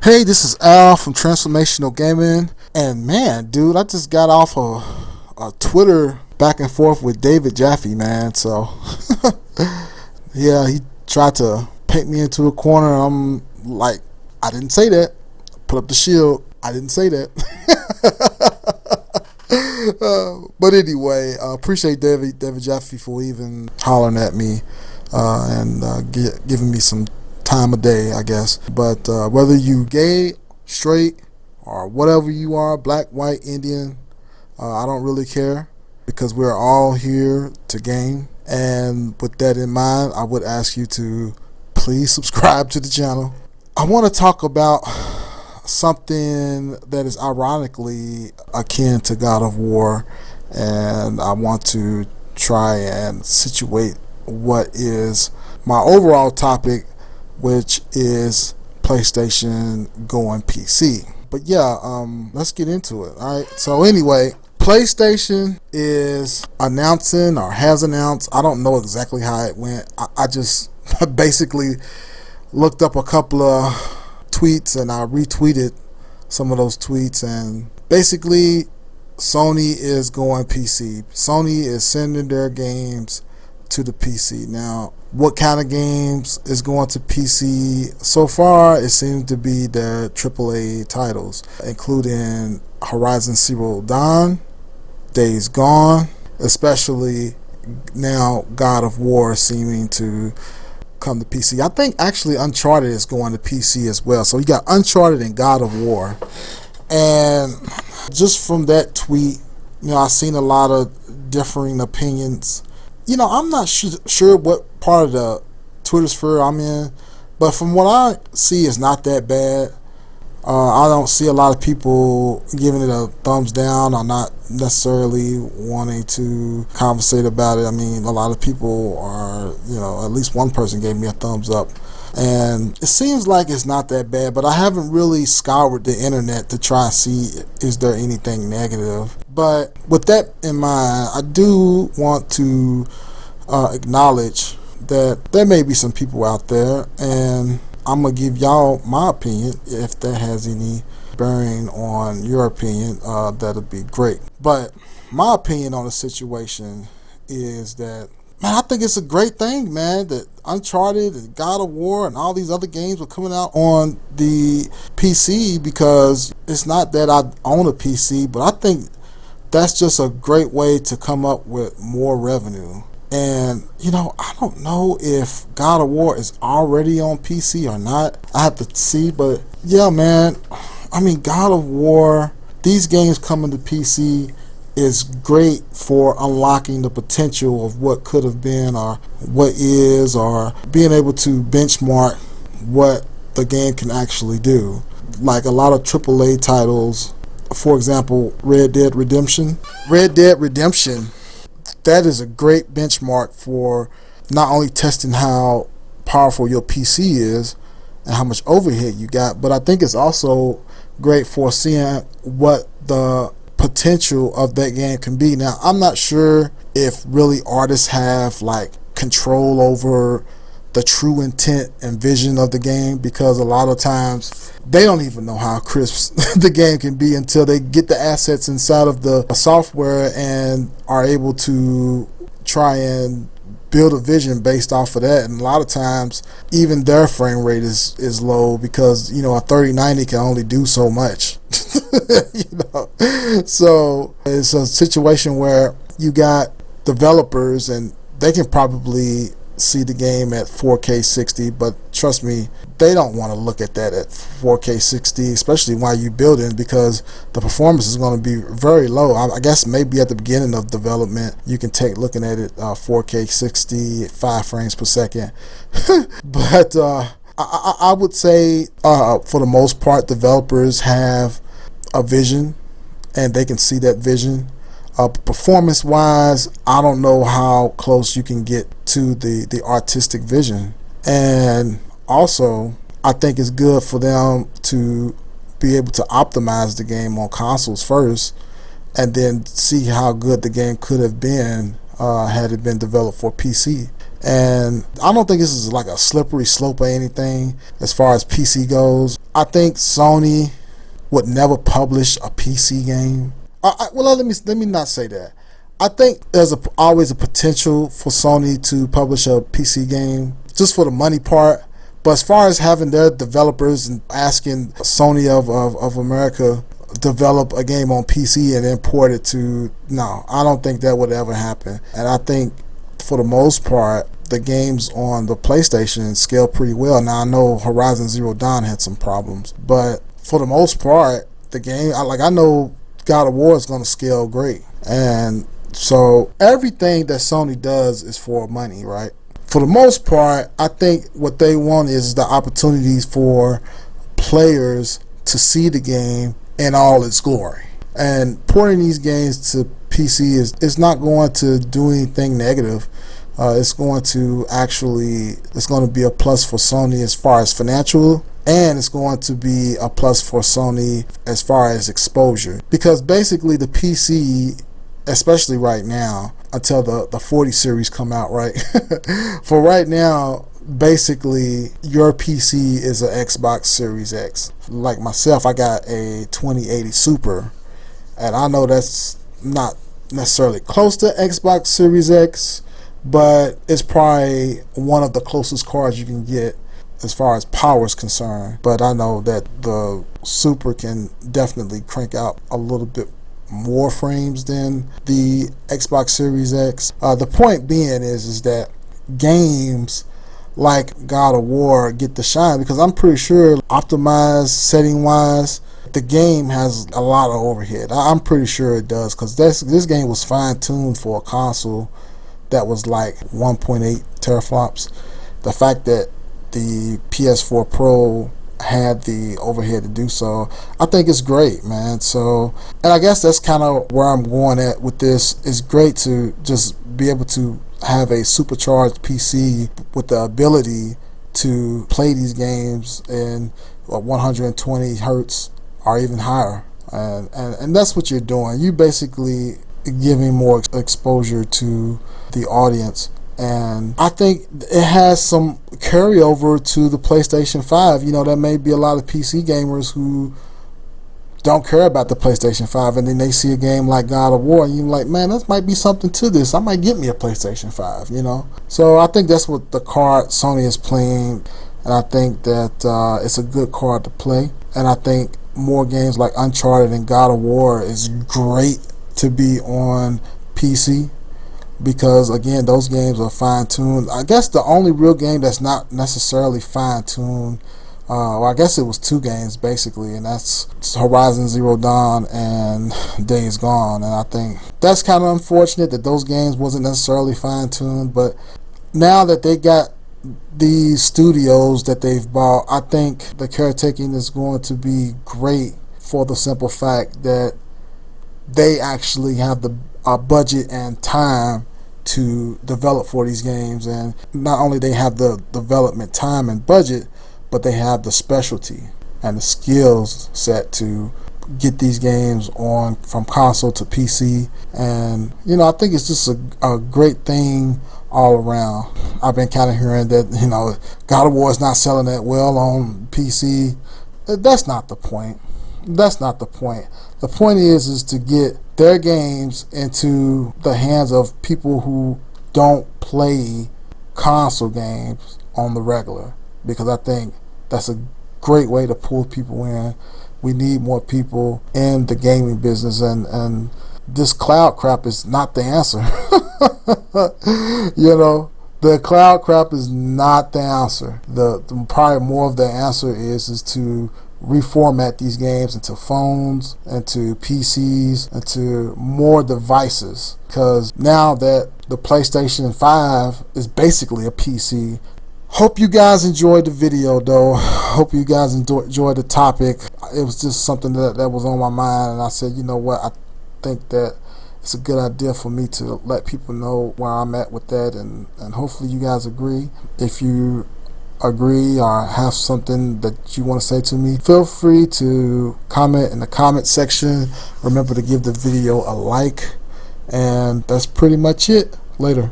Hey, this is Al from Transformational Gaming, and man, dude, I just got off a Twitter back and forth with David Jaffe, man. So, yeah, he tried to paint me into a corner. I'm like, I didn't say that. Put up the shield. I didn't say that. But anyway, appreciate David Jaffe for even hollering at me and giving me some time of day, I guess. But whether you gay, straight, or whatever you are, black, white, Indian, I don't really care because we're all here to game. And with that in mind, I would ask you to please subscribe to the channel. I want to talk about something that is ironically akin to God of War, and I want to try and situate what is my overall topic, which is PlayStation going PC. But yeah, let's get into it. All right. So anyway, PlayStation is announcing or has announced. I don't know exactly how it went. I just basically looked up a couple of tweets and I retweeted some of those tweets, and basically Sony is going PC. Sony is sending their games to the PC. Now, what kind of games is going to PC? So far, it seems to be their AAA titles, including Horizon Zero Dawn, Days Gone, especially now God of War seeming to come to PC. I think actually Uncharted is going to PC as well. So you got Uncharted and God of War. And just from that tweet, I've seen a lot of differing opinions. I'm not sure what part of the Twitter sphere I'm in, but from what I see, it's not that bad. I don't see a lot of people giving it a thumbs down or not necessarily wanting to conversate about it. I mean, a lot of people are, at least one person gave me a thumbs up. And it seems like it's not that bad, but I haven't really scoured the internet to try and see is there anything negative. But with that in mind, I do want to acknowledge that there may be some people out there, and I'm going to give y'all my opinion. If that has any bearing on your opinion, that'd be great. But my opinion on the situation is that, man, I think it's a great thing, man, that Uncharted and God of War and all these other games are coming out on the PC, because it's not that I own a PC, but I think that's just a great way to come up with more revenue. And, I don't know if God of War is already on PC or not. I have to see, but yeah, man, I mean, God of War, these games coming to PC is great for unlocking the potential of what could have been or what is, or being able to benchmark what the game can actually do. Like a lot of AAA titles, for example, Red Dead Redemption, that is a great benchmark for not only testing how powerful your PC is and how much overhead you got, but I think it's also great for seeing what the potential of that game can be. Now, I'm not sure if really artists have like control over the true intent and vision of the game, because a lot of times they don't even know how crisp the game can be until they get the assets inside of the software and are able to try and build a vision based off of that. And a lot of times even their frame rate is low, because a 3090 can only do so much. So it's a situation where you got developers and they can probably see the game at 4K 60, but trust me, they don't want to look at that at 4K 60, especially while you're building, because the performance is going to be very low. I guess maybe at the beginning of development you can take looking at it 4K 60 at 5 frames per second. But I would say for the most part, developers have a vision and they can see that vision. Performance wise, I don't know how close you can get to the artistic vision. And also, I think it's good for them to be able to optimize the game on consoles first, and then see how good the game could have been had it been developed for PC. And I don't think this is like a slippery slope or anything as far as PC goes. I think Sony would never publish a PC game. Well, let me not say that. I think there's always a potential for Sony to publish a PC game just for the money part. But as far as having their developers and asking Sony of America develop a game on PC and import it to, no, I don't think that would ever happen. And I think for the most part, the games on the PlayStation scale pretty well. Now I know Horizon Zero Dawn had some problems, but for the most part, the game, I know God of War is going to scale great. And so everything that Sony does is for money, right? For the most part, I think what they want is the opportunities for players to see the game in all its glory. And porting these games to PC is not going to do anything negative. It's going to be a plus for Sony as far as financial, and it's going to be a plus for Sony as far as exposure. Because basically the PC, especially right now, until the 40 series come out, right? For right now, basically your PC is an Xbox Series X. Like myself, I got a 2080 Super, and I know that's not necessarily close to Xbox Series X, but it's probably one of the closest cards you can get as far as power is concerned. But I know that the Super can definitely crank out a little bit more frames than the Xbox Series X. The point being is that games like God of War get the shine because I'm pretty sure optimized setting wise, the game has a lot of overhead. I'm pretty sure it does, because this game was fine tuned for a console that was like 1.8 teraflops. The fact that the PS4 Pro had the overhead to do so, I think it's great, man. So, and I guess that's kind of where I'm going at with this. It's great to just be able to have a supercharged PC with the ability to play these games in 120 hertz or even higher, and that's what you're doing. You basically giving more exposure to the audience. And I think it has some carryover to the PlayStation 5. You know, there may be a lot of PC gamers who don't care about the PlayStation 5, and then they see a game like God of War, and you're like, man, that might be something to this. I might get me a PlayStation 5, you know? So I think that's what the card Sony is playing, and I think that it's a good card to play. And I think more games like Uncharted and God of War is great to be on PC, because again, those games are fine-tuned. I guess the only real game that's not necessarily fine-tuned, well, I guess it was two games basically, and that's Horizon Zero Dawn and Days Gone. And I think that's kind of unfortunate that those games wasn't necessarily fine-tuned, but now that they got these studios that they've bought, I think the caretaking is going to be great, for the simple fact that they actually have the budget and time to develop for these games. And not only they have the development time and budget, but they have the specialty and the skills set to get these games on from console to PC. And you know, I think it's just a great thing all around. I've been kind of hearing that, you know, God of War is not selling that well on PC. That's not the point. That's not the point. The point is to get their games into the hands of people who don't play console games on the regular, because I think that's a great way to pull people in. We need more people in the gaming business, and this cloud crap is not the answer. You know, the cloud crap is not the answer. The probably more of the answer is to reformat these games into phones, into PCs, into more devices. Because now that the PlayStation 5 is basically a PC. Hope you guys enjoyed the video, though. Hope you guys enjoyed the topic. It was just something that was on my mind, and I said, you know what, I think that it's a good idea for me to let people know where I'm at with that, and hopefully you guys agree. If you agree or have something that you want to say to me, feel free to comment in the comment section. Remember to give the video a like, and that's pretty much it. Later.